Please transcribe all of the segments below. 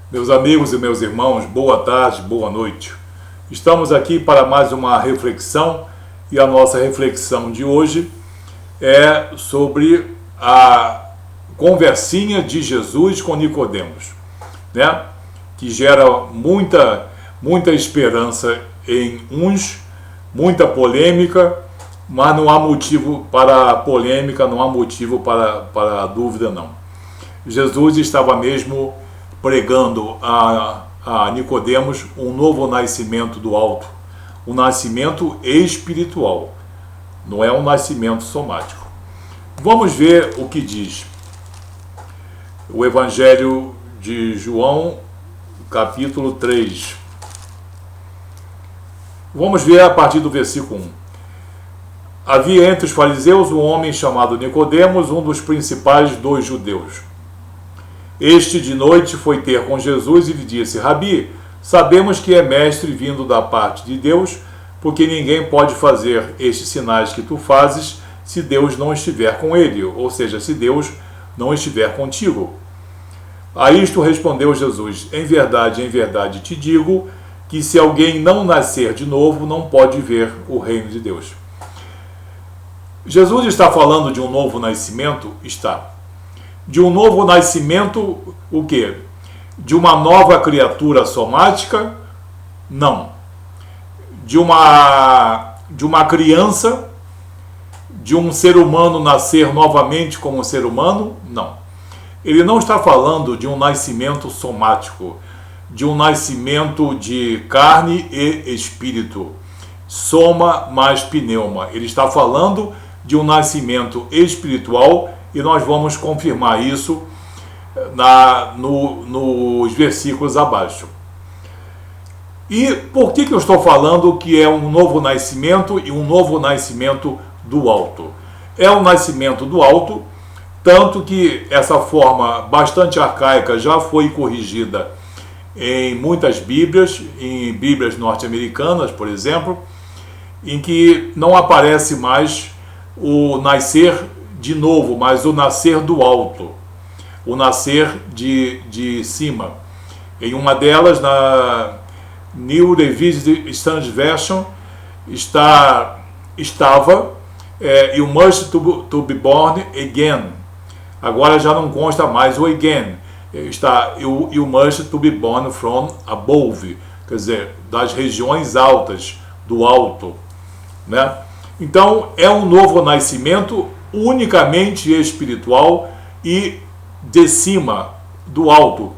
Meus amigos e meus irmãos, boa tarde, boa noite. Estamos aqui para mais uma reflexão e a nossa reflexão de hoje é sobre a conversinha de Jesus com Nicodemos, né? Que gera muita esperança em uns, muita polêmica, mas não há motivo para a polêmica, não há motivo para a dúvida, não. Jesus estava mesmo pregando a Nicodemos um novo nascimento do alto, um nascimento espiritual, não é um nascimento somático. Vamos ver o que diz o Evangelho de João, capítulo 3. Vamos ver a partir do versículo 1. Havia entre os fariseus um homem chamado Nicodemos, um dos principais dos judeus. Este de noite foi ter com Jesus e lhe disse: Rabi, sabemos que é mestre vindo da parte de Deus, porque ninguém pode fazer estes sinais que tu fazes se Deus não estiver com ele, ou seja, se Deus não estiver contigo. A isto respondeu Jesus: em verdade te digo que se alguém não nascer de novo, não pode ver o reino de Deus. Jesus está falando de um novo nascimento? Está. De um novo nascimento, o quê? De uma nova criatura somática? Não. De uma criança, de um ser humano nascer novamente como um ser humano? Não. Ele não está falando de um nascimento somático, de um nascimento de carne e espírito, soma mais pneuma. Ele está falando de um nascimento espiritual, e nós vamos confirmar isso nos versículos abaixo. E por que eu estou falando que é um novo nascimento e um novo nascimento do alto? É um nascimento do alto, tanto que essa forma bastante arcaica já foi corrigida em muitas Bíblias, em Bíblias norte-americanas, por exemplo, em que não aparece mais o nascer de novo, mas o nascer do alto, o nascer de cima. Em uma delas, na New Revised Standard Version, estava You must to be born again. Agora já não consta mais o again. Está you must to be born from above, quer dizer, das regiões altas, do alto, né? Então, é um novo nascimento unicamente espiritual e de cima, do alto,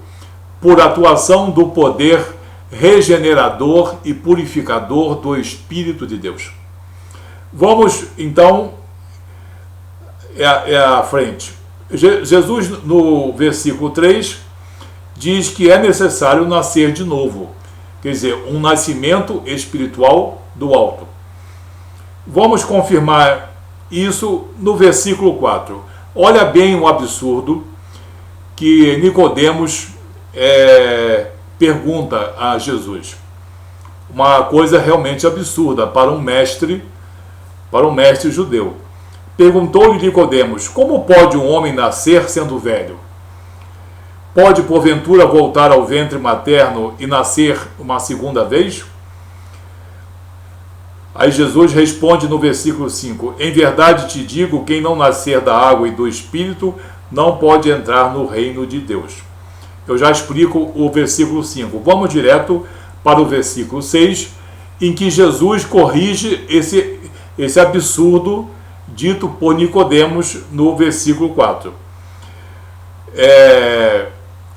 por atuação do poder regenerador e purificador do Espírito de Deus. Vamos, então, à frente. Jesus, no versículo 3, diz que é necessário nascer de novo, quer dizer, um nascimento espiritual do alto. Vamos confirmar isso no versículo 4. Olha bem o absurdo que Nicodemos pergunta a Jesus. Uma coisa realmente absurda para um mestre judeu. Perguntou-lhe Nicodemos: como pode um homem nascer sendo velho? Pode porventura voltar ao ventre materno e nascer uma segunda vez? Aí Jesus responde no versículo 5: em verdade te digo, quem não nascer da água e do Espírito não pode entrar no reino de Deus. Eu já explico o versículo 5. Vamos direto para o versículo 6, em que Jesus corrige esse absurdo dito por Nicodemos no versículo 4.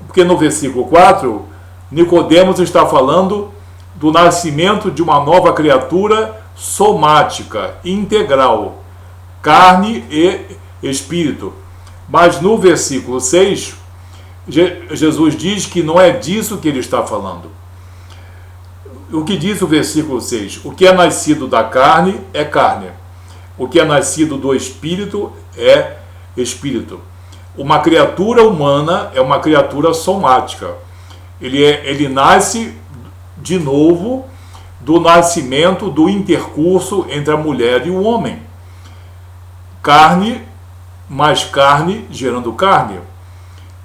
Porque no versículo 4, Nicodemos está falando do nascimento de uma nova criatura somática, integral, carne e espírito. Mas no versículo 6, Jesus diz que não é disso que ele está falando. O que diz o versículo 6? O que é nascido da carne é carne. O que é nascido do espírito é espírito. Uma criatura humana é uma criatura somática. Ele nasce de novo do nascimento, do intercurso entre a mulher e o homem. Carne mais carne gerando carne.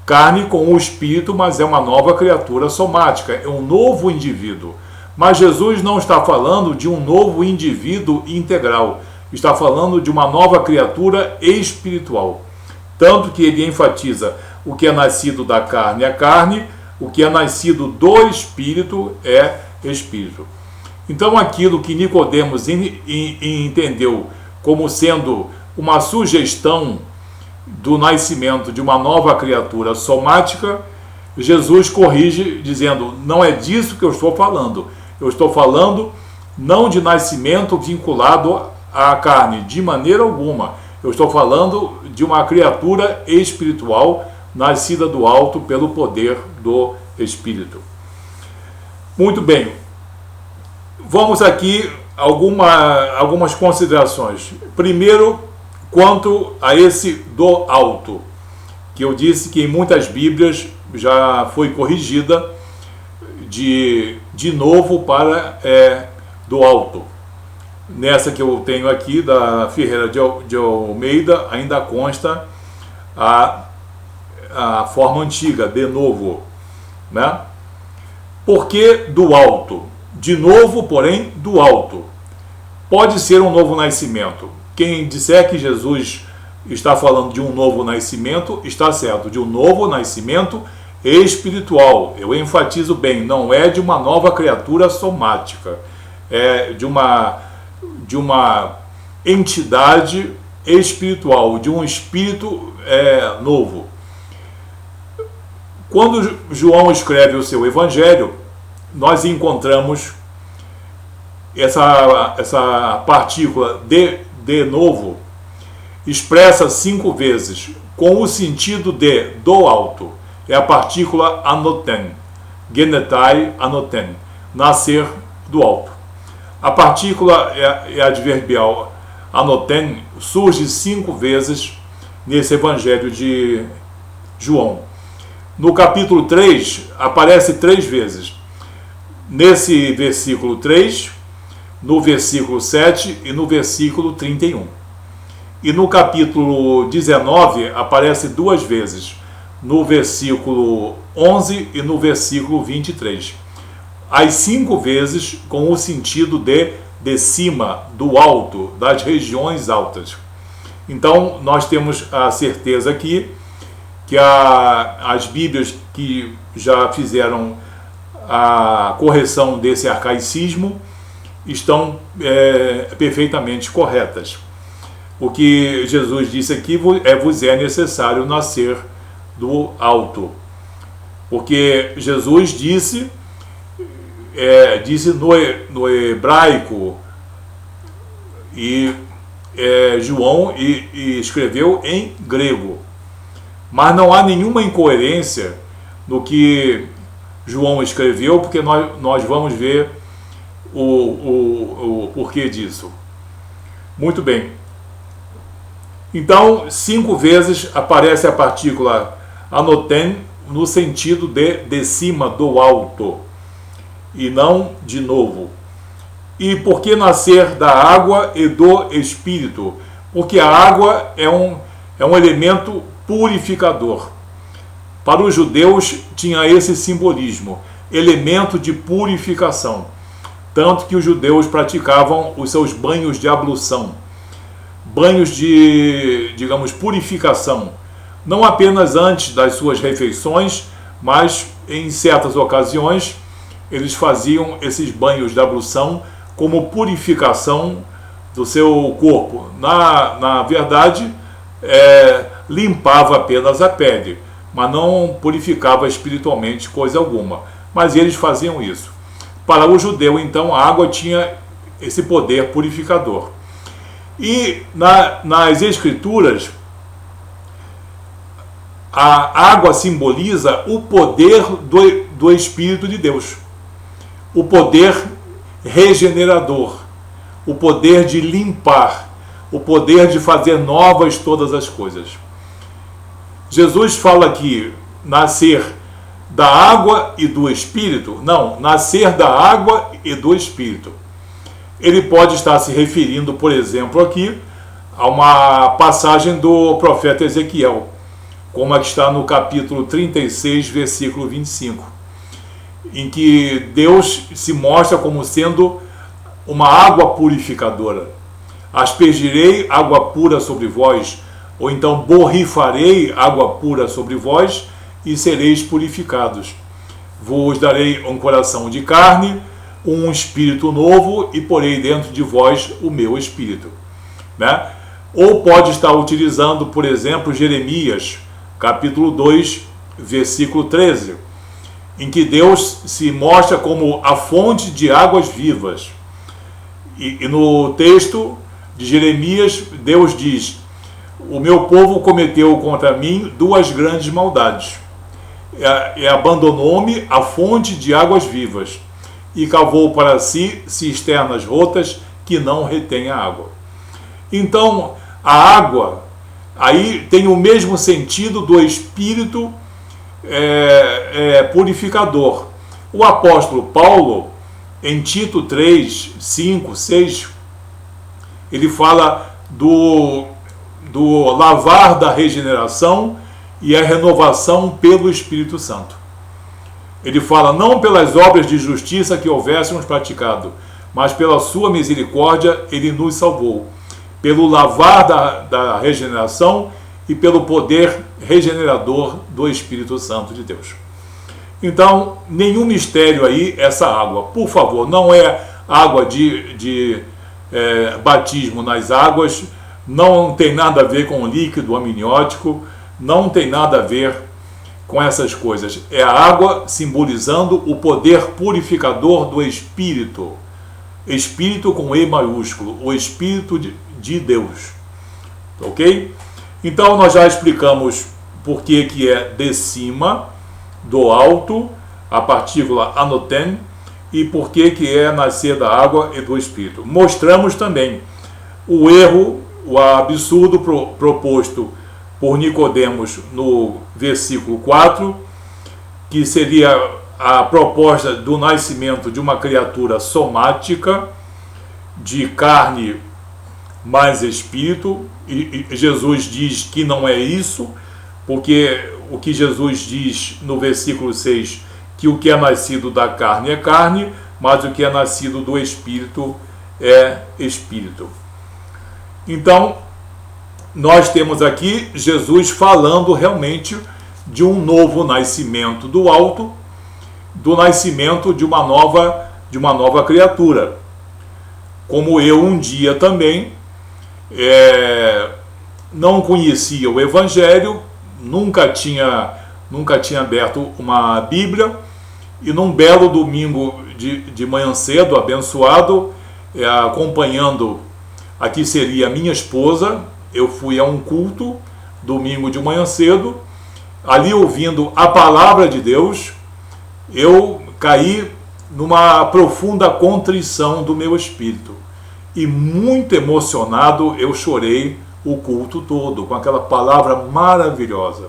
carne com o espírito, mas é uma nova criatura somática, é um novo indivíduo. Mas Jesus não está falando de um novo indivíduo integral, está falando de uma nova criatura espiritual. Tanto que ele enfatiza: o que é nascido da carne é carne, o que é nascido do espírito é espírito. Então aquilo que Nicodemos entendeu como sendo uma sugestão do nascimento de uma nova criatura somática, Jesus corrige dizendo: não é disso que eu estou falando. Eu estou falando não de nascimento vinculado à carne, de maneira alguma. Eu estou falando de uma criatura espiritual nascida do alto pelo poder do Espírito. Muito bem. Vamos aqui algumas considerações. Primeiro, quanto a esse do alto, que eu disse que em muitas Bíblias já foi corrigida de novo para do alto. Nessa que eu tenho aqui, da Ferreira de Almeida, ainda consta a forma antiga, de novo. Né? Por que do alto? De novo, porém, do alto. Pode ser um novo nascimento. Quem disser que Jesus está falando de um novo nascimento, está certo, de um novo nascimento espiritual. Eu enfatizo bem, não é de uma nova criatura somática, é de uma entidade espiritual, de um espírito novo. Quando João escreve o seu evangelho, nós encontramos essa partícula de novo expressa 5 vezes com o sentido de do alto. É a partícula anoten, genetai anoten, nascer do alto. A partícula adverbial anoten surge 5 vezes nesse evangelho de João. No capítulo 3 aparece 3 vezes. Nesse versículo 3, no versículo 7 e no versículo 31. E no capítulo 19 aparece 2 vezes, no versículo 11 e no versículo 23. As 5 vezes com o sentido de cima, do alto, das regiões altas. Então nós temos a certeza aqui que as Bíblias que já fizeram a correção desse arcaicismo estão perfeitamente corretas. O que Jesus disse aqui vos é necessário nascer do alto. Porque Jesus disse no hebraico e João e escreveu em grego. Mas não há nenhuma incoerência no que João escreveu, porque nós vamos ver o porquê disso. Muito bem. Então, 5 vezes aparece a partícula anoten no sentido de cima, do alto, e não de novo. E por que nascer da água e do Espírito? Porque a água é um elemento purificador. Para os judeus tinha esse simbolismo, elemento de purificação. Tanto que os judeus praticavam os seus banhos de ablução, banhos de, digamos, purificação, não apenas antes das suas refeições, mas em certas ocasiões eles faziam esses banhos de ablução como purificação do seu corpo. Na verdade, limpava apenas a pele, mas não purificava espiritualmente coisa alguma. Mas eles faziam isso. Para o judeu, então, a água tinha esse poder purificador. E nas Escrituras, a água simboliza o poder do Espírito de Deus, o poder regenerador, o poder de limpar, o poder de fazer novas todas as coisas. Jesus fala aqui, nascer da água e do Espírito. Não, nascer da água e do Espírito. Ele pode estar se referindo, por exemplo, aqui a uma passagem do profeta Ezequiel, como a que está no capítulo 36, versículo 25, em que Deus se mostra como sendo uma água purificadora. Aspergirei água pura sobre vós, ou então borrifarei água pura sobre vós, e sereis purificados. Vos darei um coração de carne, um espírito novo, e porei dentro de vós o meu espírito. Né? Ou pode estar utilizando, por exemplo, Jeremias, capítulo 2, versículo 13, em que Deus se mostra como a fonte de águas vivas. E no texto de Jeremias, Deus diz: o meu povo cometeu contra mim duas grandes maldades. Abandonou-me a fonte de águas vivas e cavou para si cisternas rotas que não retêm a água. Então, a água aí tem o mesmo sentido do espírito purificador. O apóstolo Paulo, em Tito 3, 5, 6, ele fala do lavar da regeneração e a renovação pelo Espírito Santo. Ele fala: não pelas obras de justiça que houvéssemos praticado, mas pela sua misericórdia ele nos salvou, pelo lavar da regeneração e pelo poder regenerador do Espírito Santo de Deus. Então, nenhum mistério aí essa água. Por favor, não é água de batismo nas águas, não tem nada a ver com líquido amniótico, não tem nada a ver com essas coisas. É a água simbolizando o poder purificador do Espírito. Espírito com E maiúsculo, o Espírito de Deus. Ok? Então nós já explicamos por que é de cima, do alto, a partícula anoten, e por que é nascer da água e do Espírito. Mostramos também o erro, o absurdo proposto por Nicodemos no versículo 4, que seria a proposta do nascimento de uma criatura somática, de carne mais espírito, e Jesus diz que não é isso, porque o que Jesus diz no versículo 6, que o que é nascido da carne é carne, mas o que é nascido do espírito é espírito. Então, nós temos aqui Jesus falando realmente de um novo nascimento do alto, do nascimento de uma nova criatura. Como eu um dia também não conhecia o Evangelho, nunca tinha aberto uma Bíblia, e num belo domingo de manhã cedo, abençoado, acompanhando a que seria minha esposa, eu fui a um culto, domingo de manhã cedo, ali ouvindo a palavra de Deus, eu caí numa profunda contrição do meu espírito. E muito emocionado, eu chorei o culto todo, com aquela palavra maravilhosa.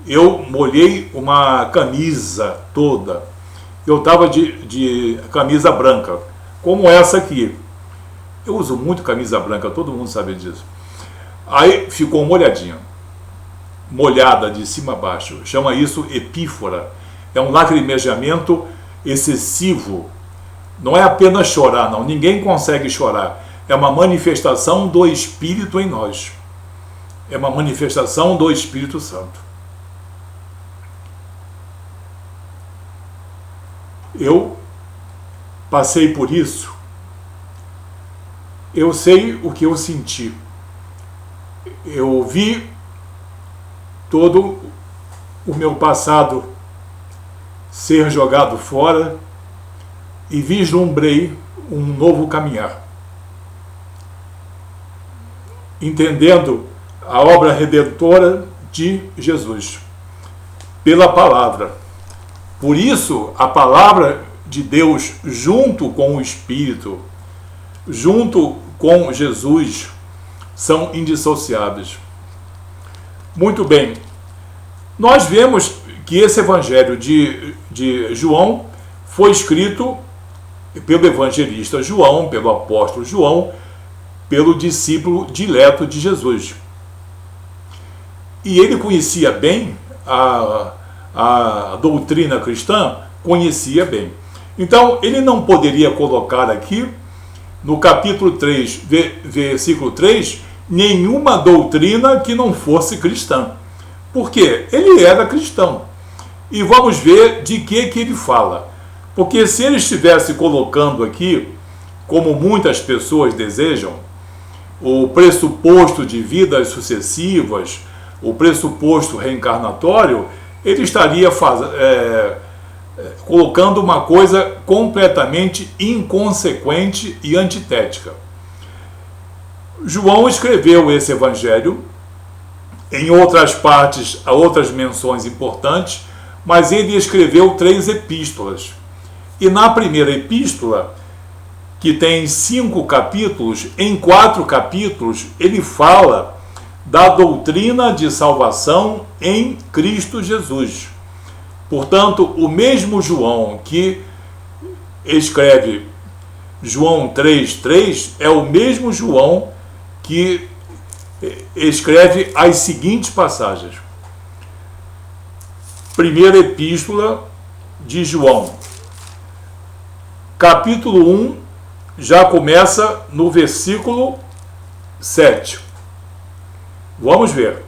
Eu molhei uma camisa toda. Eu estava de camisa branca, como essa aqui. Eu uso muito camisa branca, todo mundo sabe disso. Aí ficou molhadinha, molhada de cima a baixo. Chama isso epífora. É um lacrimejamento excessivo. Não é apenas chorar, não. Ninguém consegue chorar. É uma manifestação do Espírito em nós. É uma manifestação do Espírito Santo. Eu passei por isso. Eu sei o que eu senti. Eu vi todo o meu passado ser jogado fora e vislumbrei um novo caminhar. Entendendo a obra redentora de Jesus pela palavra. Por isso, a palavra de Deus, junto com o Espírito, junto com Jesus, são indissociáveis. Muito bem, nós vemos que esse evangelho de João foi escrito pelo evangelista João, pelo apóstolo João, pelo discípulo dileto de Jesus. e ele conhecia bem a doutrina cristã, conhecia bem. Então, ele não poderia colocar aqui, no capítulo 3, versículo 3, nenhuma doutrina que não fosse cristã. Por quê? Ele era cristão. E vamos ver de que ele fala. Porque se ele estivesse colocando aqui, como muitas pessoas desejam, o pressuposto de vidas sucessivas, o pressuposto reencarnatório, ele estaria colocando uma coisa completamente inconsequente e antitética. João escreveu esse evangelho, em outras partes, há outras menções importantes, mas ele escreveu 3 epístolas. E na primeira epístola, que tem 5 capítulos, em 4 capítulos ele fala da doutrina de salvação em Cristo Jesus. Portanto, o mesmo João que escreve João 3,3 é o mesmo João que escreve as seguintes passagens. Primeira epístola de João, capítulo 1, já começa no versículo 7. Vamos ver.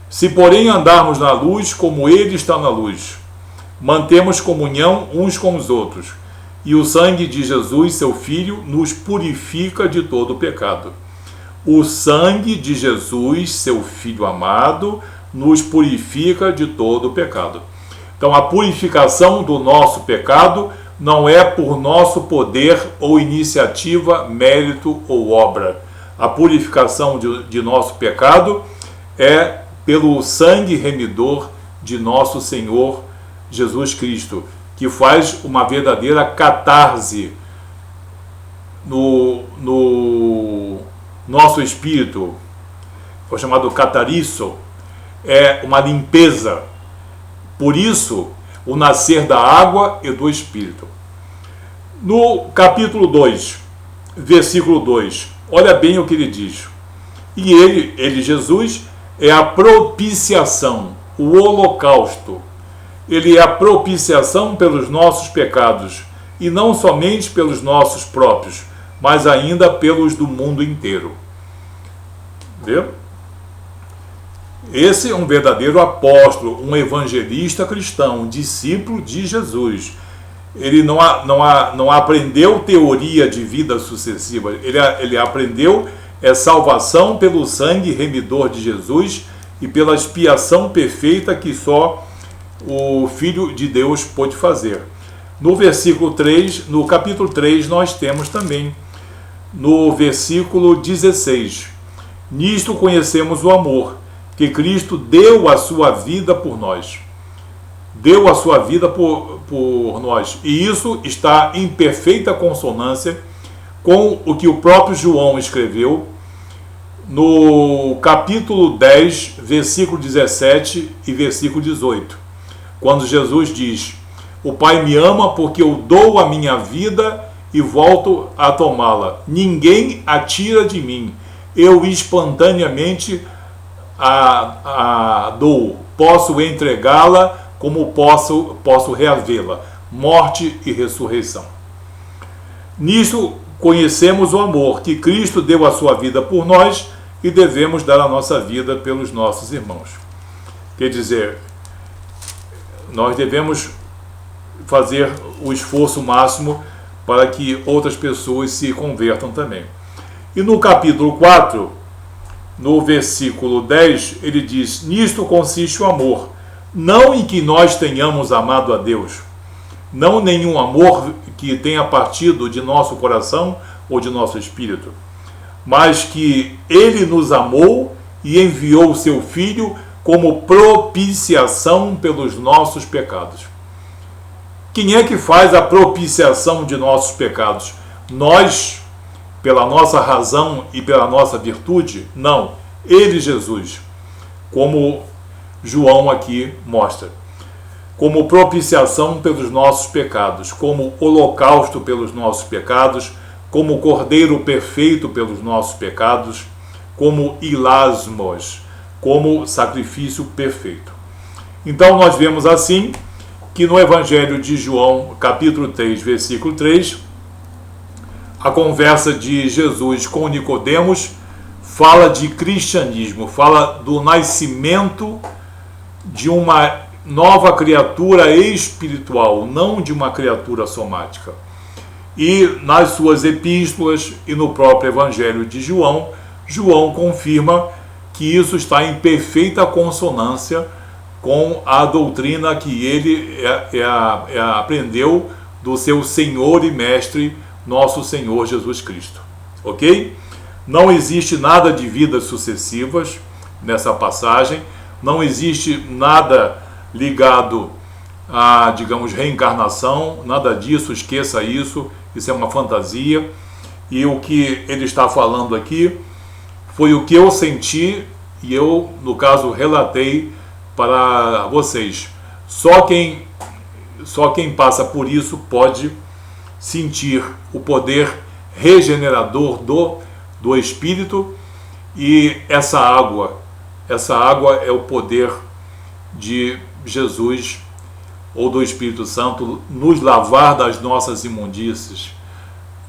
Se, porém, andarmos na luz, como ele está na luz, mantemos comunhão uns com os outros, e o sangue de Jesus, seu Filho, nos purifica de todo pecado. O sangue de Jesus, seu Filho amado, nos purifica de todo pecado. Então, a purificação do nosso pecado não é por nosso poder ou iniciativa, mérito ou obra. A purificação de nosso pecado é pelo sangue remidor de nosso Senhor Jesus Cristo, que faz uma verdadeira catarse no nosso espírito, o chamado catariço, é uma limpeza. Por isso, o nascer da água e do Espírito. No capítulo 2, versículo 2, olha bem o que ele diz. E ele, Jesus, é a propiciação, o holocausto. Ele é a propiciação pelos nossos pecados, e não somente pelos nossos próprios, mas ainda pelos do mundo inteiro. Entendeu? Esse é um verdadeiro apóstolo, um evangelista cristão, um discípulo de Jesus. Ele não aprendeu teoria de vida sucessiva, ele aprendeu salvação pelo sangue remidor de Jesus e pela expiação perfeita que só o Filho de Deus pôde fazer. No versículo 3, no capítulo 3, nós temos também, no versículo 16, nisto conhecemos o amor, que Cristo deu a sua vida por nós. Deu a sua vida por nós. E isso está em perfeita consonância com o que o próprio João escreveu no capítulo 10, versículo 17 e versículo 18. Quando Jesus diz: o Pai me ama porque eu dou a minha vida e volto a tomá-la. Ninguém a tira de mim. Eu espontaneamente a dou, posso entregá-la como posso reavê-la, morte e ressurreição. Nisso conhecemos o amor, que Cristo deu a sua vida por nós e devemos dar a nossa vida pelos nossos irmãos. Quer dizer, nós devemos fazer o esforço máximo para que outras pessoas se convertam também. E no capítulo 4, no versículo 10, ele diz: nisto consiste o amor, não em que nós tenhamos amado a Deus, não nenhum amor que tenha partido de nosso coração ou de nosso espírito, mas que ele nos amou e enviou o seu Filho como propiciação pelos nossos pecados. Quem é que faz a propiciação de nossos pecados? Nós, pela nossa razão e pela nossa virtude? Não, ele, Jesus, como João aqui mostra, como propiciação pelos nossos pecados, como holocausto pelos nossos pecados, como cordeiro perfeito pelos nossos pecados, como ilasmos, como sacrifício perfeito. Então nós vemos assim que no Evangelho de João, capítulo 3, versículo 3, a conversa de Jesus com Nicodemos fala de cristianismo, fala do nascimento de uma nova criatura espiritual, não de uma criatura somática. E nas suas epístolas e no próprio Evangelho de João, João confirma que isso está em perfeita consonância com a doutrina que ele aprendeu do seu Senhor e Mestre, nosso Senhor Jesus Cristo. Ok? Não existe nada de vidas sucessivas nessa passagem, não existe nada ligado a, digamos, reencarnação, nada disso, esqueça isso, isso é uma fantasia. E o que ele está falando aqui foi o que eu senti e eu, no caso, relatei para vocês. Só quem passa por isso pode sentir o poder regenerador do Espírito, e essa água é o poder de Jesus ou do Espírito Santo nos lavar das nossas imundícies,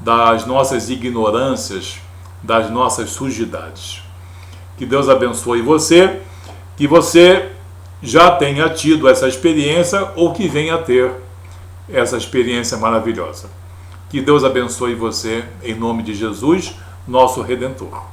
das nossas ignorâncias, das nossas sujidades. Que Deus abençoe você, que você já tenha tido essa experiência ou que venha a ter essa experiência maravilhosa. Que Deus abençoe você em nome de Jesus, nosso Redentor.